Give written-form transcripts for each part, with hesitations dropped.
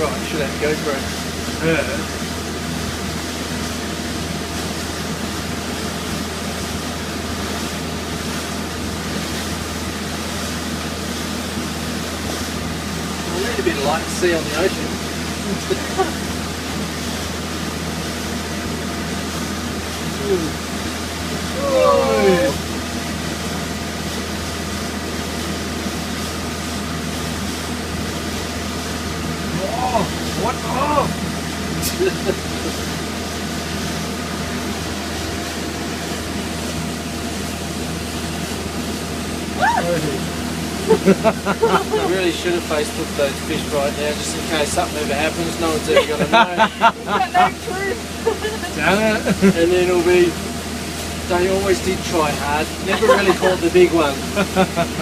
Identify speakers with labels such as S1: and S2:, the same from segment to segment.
S1: right, should have GoPro.
S2: Yeah.
S1: I need a bit of light to see on the ocean.
S2: Oh. Oh, what? Oh!
S1: I really should have Facebooked those fish right now, just in case something ever happens. No one's ever going to know.
S3: Got no proof.
S2: Damn it!
S1: And then it'll be, they always did try hard. Never really caught the big one.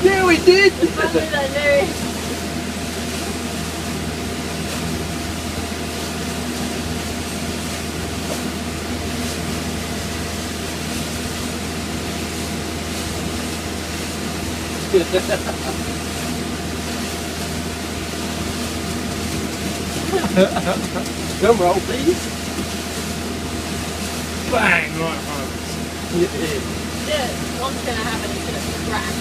S1: Yeah, we did.
S3: If only they knew.
S1: Drum roll, please.
S2: Bang! Right home.
S3: Yeah, what's going to happen? It's going to crack.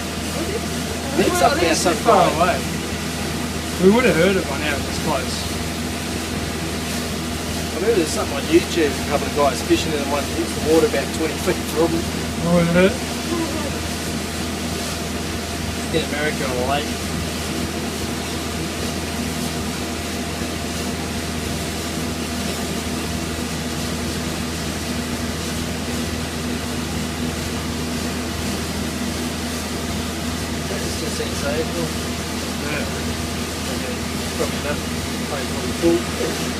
S1: It's up there so
S2: far
S1: far.
S2: away. We would have heard it by now if it was close.
S1: I remember there's something on YouTube, a couple of guys fishing and one hits the water about 20 feet from them
S2: Oh, isn't it?
S1: in America on a lake. That's just insane.
S2: Yeah.
S1: Okay, probably enough. Probably full.